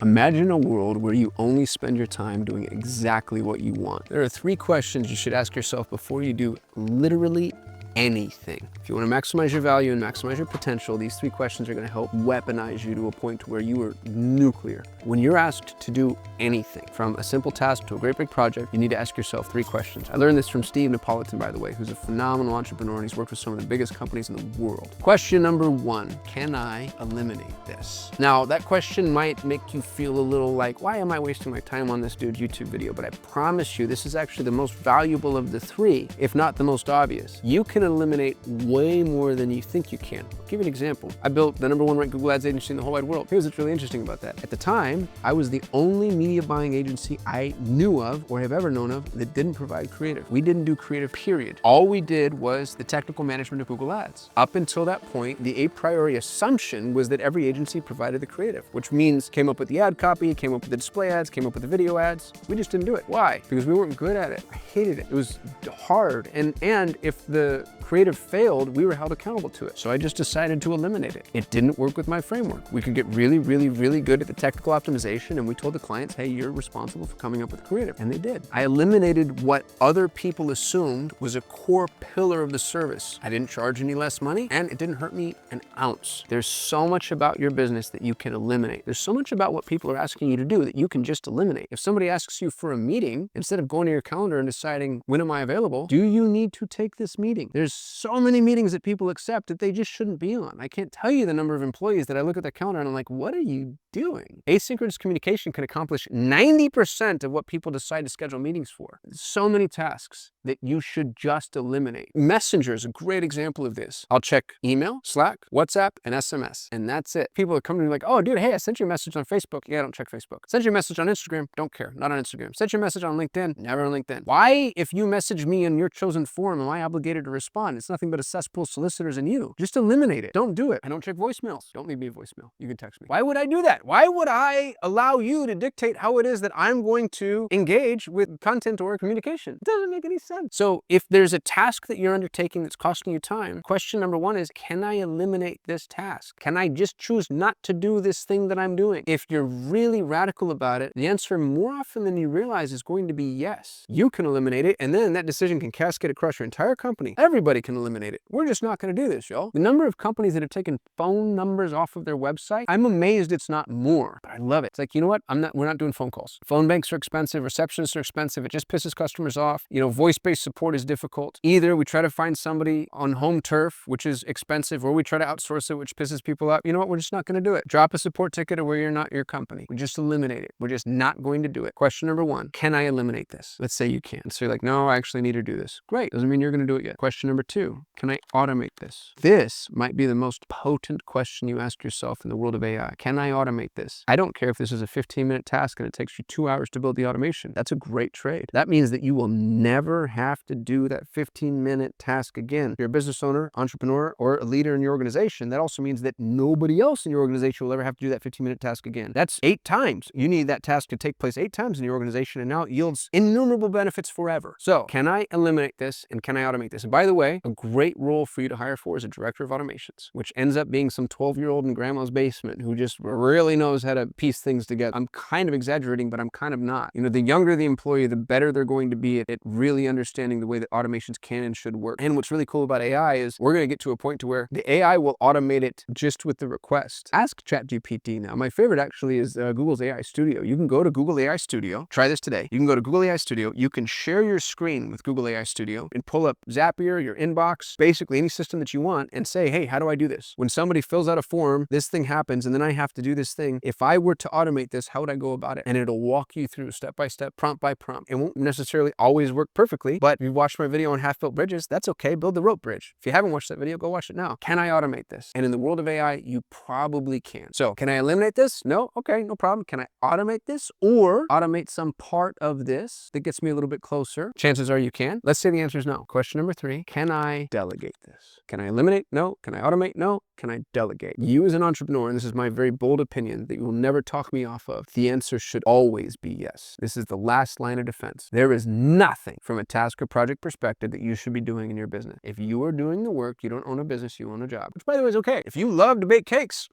Imagine a world where you only spend your time doing exactly what you want. There are 3 questions you should ask yourself before you do literally anything. If you want to maximize your value and maximize your potential, these 3 questions are going to help weaponize you to a point where you are nuclear. When you're asked to do anything, from a simple task to a great big project, you need to ask yourself 3 questions. I learned this from Steve Napolitan, by the way, who's a phenomenal entrepreneur, and he's worked with some of the biggest companies in the world. Question number 1, can I eliminate this? Now, that question might make you feel a little like, why am I wasting my time on this dude's YouTube video? But I promise you, this is actually the most valuable of the 3, if not the most obvious. You can eliminate way more than you think you can. I'll give you an example. I built the #1 ranked Google Ads agency in the whole wide world. Here's what's really interesting about that. At the time, I was the only media buying agency I knew of or have ever known of that didn't provide creative. We didn't do creative, period. All we did was the technical management of Google Ads. Up until that point, the a priori assumption was that every agency provided the creative, which means came up with the ad copy, came up with the display ads, came up with the video ads. We just didn't do it. Why? Because we weren't good at it. I hated it. It was hard. And if the creative failed, we were held accountable to it. So I just decided to eliminate it. It didn't work with my framework. We could get really, really, really good at the technical optimization, and we told the clients, hey, you're responsible for coming up with creative. And they did. I eliminated what other people assumed was a core pillar of the service. I didn't charge any less money, and it didn't hurt me an ounce. There's so much about your business that you can eliminate. There's so much about what people are asking you to do that you can just eliminate. If somebody asks you for a meeting, instead of going to your calendar and deciding, when am I available, do you need to take this meeting? There's so many meetings that people accept that they just shouldn't be on. I can't tell you the number of employees that I look at their calendar and I'm like, what are you doing? Asynchronous communication can accomplish 90% of what people decide to schedule meetings for. So many tasks that you should just eliminate. Messenger is a great example of this. I'll check email, Slack, WhatsApp, and SMS, and that's it. People are coming to me like, oh, dude, hey, I sent you a message on Facebook. Yeah, I don't check Facebook. Sent you a message on Instagram. Don't care. Not on Instagram. Sent you a message on LinkedIn. Never on LinkedIn. Why, if you message me in your chosen form, am I obligated to respond? It's nothing but a cesspool of solicitors and you. Just eliminate it. Don't do it. I don't check voicemails. Don't leave me a voicemail. You can text me. Why would I do that? Why would I allow you to dictate how it is that I'm going to engage with content or communication? It doesn't make any sense. So if there's a task that you're undertaking that's costing you time, question number 1 is, can I eliminate this task? Can I just choose not to do this thing that I'm doing? If you're really radical about it, the answer more often than you realize is going to be yes. You can eliminate it, and then that decision can cascade across your entire company. Everybody can eliminate it. We're just not going to do this, y'all. The number of companies that have taken phone numbers off of their website, I'm amazed it's not more, but I love it. It's like, you know what? We're not doing phone calls. Phone banks are expensive. Receptionists are expensive. It just pisses customers off. Voice-based support is difficult. Either we try to find somebody on home turf, which is expensive, or we try to outsource it, which pisses people off. You know what? We're just not going to do it. Drop a support ticket or where you're not your company. We just eliminate it. We're just not going to do it. Question number 1, can I eliminate this? Let's say you can. So you're like, no, I actually need to do this. Great. Doesn't mean you're going to do it yet. Question number 2, can I automate this? This might be the most potent question you ask yourself in the world of AI. Can I automate this? I don't care if this is a 15-minute task and it takes you 2 hours to build the automation. That's a great trade. That means that you will never have to do that 15-minute task again. If you're a business owner, entrepreneur, or a leader in your organization, that also means that nobody else in your organization will ever have to do that 15-minute task again. That's 8 times. You need that task to take place 8 times in your organization, and now it yields innumerable benefits forever. So can I eliminate this, and can I automate this? And by the way, a great role for you to hire for is a director of automations, which ends up being some 12-year-old in grandma's basement who just really knows how to piece things together. I'm kind of exaggerating, but I'm kind of not. The younger the employee, the better they're going to be at really understanding the way that automations can and should work. And what's really cool about AI is we're going to get to a point to where the AI will automate it just with the request. Ask ChatGPT now. My favorite actually is Google's AI Studio. You can go to Google AI Studio. Try this today. You can go to Google AI Studio. You can share your screen with Google AI Studio and pull up Zapier, your inbox, basically any system that you want, and say, hey, how do I do this? When somebody fills out a form, this thing happens, and then I have to do this thing. If I were to automate this, how would I go about it? And it'll walk you through step by step, prompt by prompt. It won't necessarily always work perfectly, but if you watched my video on half-built bridges, that's okay. Build the rope bridge. If you haven't watched that video, go watch it now. Can I automate this? And in the world of AI, you probably can. So can I eliminate this? No? Okay, no problem. Can I automate this or automate some part of this that gets me a little bit closer? Chances are you can. Let's say the answer is no. Question number 3, can I delegate this? Can I eliminate? No. Can I automate? No. Can I delegate? You as an entrepreneur, and this is my very bold opinion that you will never talk me off of, the answer should always be yes. This is the last line of defense. There is nothing from a task or project perspective that you should be doing in your business. If you are doing the work, you don't own a business, you own a job. Which, by the way, is okay. If you love to bake cakes,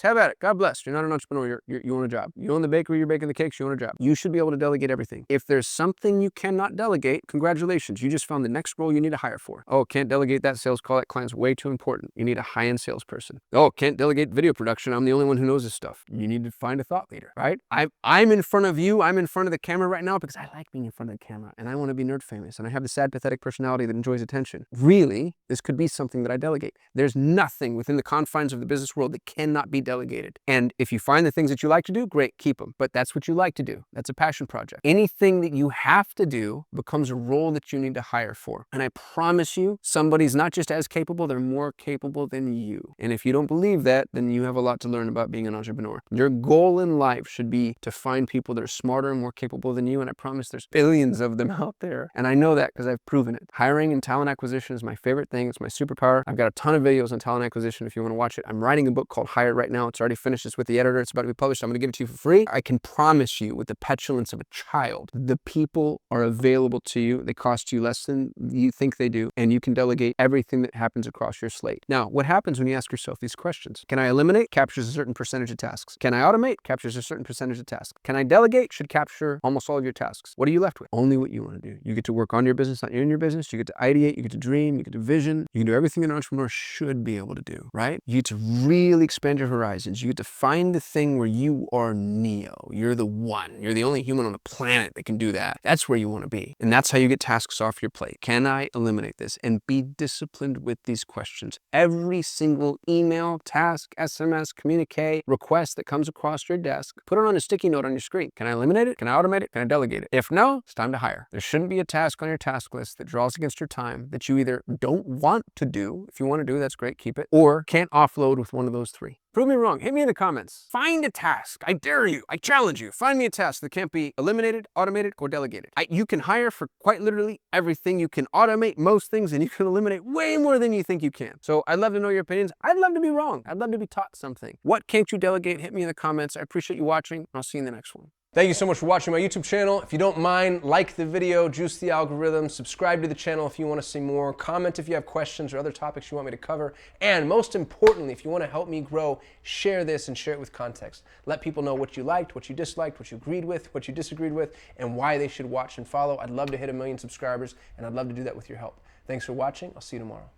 have at it. God bless. You're not an entrepreneur, you own a job. You own the bakery, you're baking the cakes, you own a job. You should be able to delegate everything. If there's something you cannot delegate, congratulations, you just found the next role you need to hire for. Oh, can't delegate that sales call, that client's way too important. You need a high-end salesperson. Oh, can't delegate video production, I'm the only one who knows this stuff. You need to find a thought leader, right? I'm in front of you, I'm in front of the camera right now because I like being in front of the camera and I want to be nerd famous and I have the sad, pathetic personality that enjoys attention. Really, this could be something that I delegate. There's nothing within the confines of the business world that cannot be delegated. And if you find the things that you like to do, great, keep them. But that's what you like to do. That's a passion project. Anything that you have to do becomes a role that you need to hire for. And I promise you, somebody's not just as capable, they're more capable than you. And if you don't believe that, then you have a lot to learn about being an entrepreneur. Your goal in life should be to find people that are smarter and more capable than you. And I promise there's billions of them out there. And I know that because I've proven it. Hiring and talent acquisition is my favorite thing. It's my superpower. I've got a ton of videos on talent acquisition if you want to watch it. I'm writing a book called Hire right now. It's already finished. It's with the editor. It's about to be published. I'm going to give it to you for free. I can promise you with the petulance of a child, the people are available to you. They cost you less than you think they do. And you can delegate everything that happens across your slate. Now, what happens when you ask yourself these questions? Can I eliminate? Captures a certain percentage of tasks. Can I automate? Captures a certain percentage of tasks. Can I delegate? Should capture almost all of your tasks. What are you left with? Only what you want to do. You get to work on your business, not in your business. You get to ideate, you get to dream, you get to vision. You can do everything an entrepreneur should be able to do, right? You get to really expand your horizons. You get to find the thing where you are Neo. You're the one. You're the only human on the planet that can do that. That's where you want to be. And that's how you get tasks off your plate. Can I eliminate this? And be disciplined with these questions. Every single email, task, SMS, communique, request that comes across your desk, put it on a sticky note on your screen. Can I eliminate it? Can I automate it? Can I delegate it? If no, it's time to hire. There shouldn't be a task on your task list that draws against your time that you either don't want to do. If you want to do, that's great, keep it, or can't offload with one of those three. Prove me wrong. Hit me in the comments. Find a task. I dare you. I challenge you. Find me a task that can't be eliminated, automated, or delegated. You can hire for quite literally everything. You can automate most things and you can eliminate way more than you think you can. So I'd love to know your opinions. I'd love to be wrong. I'd love to be taught something. What can't you delegate? Hit me in the comments. I appreciate you watching. I'll see you in the next one. Thank you so much for watching my YouTube channel. If you don't mind, like the video, juice the algorithm, subscribe to the channel if you want to see more, comment if you have questions or other topics you want me to cover, and most importantly, if you want to help me grow, share this and share it with context. Let people know what you liked, what you disliked, what you agreed with, what you disagreed with, and why they should watch and follow. I'd love to hit 1 million subscribers, and I'd love to do that with your help. Thanks for watching. I'll see you tomorrow.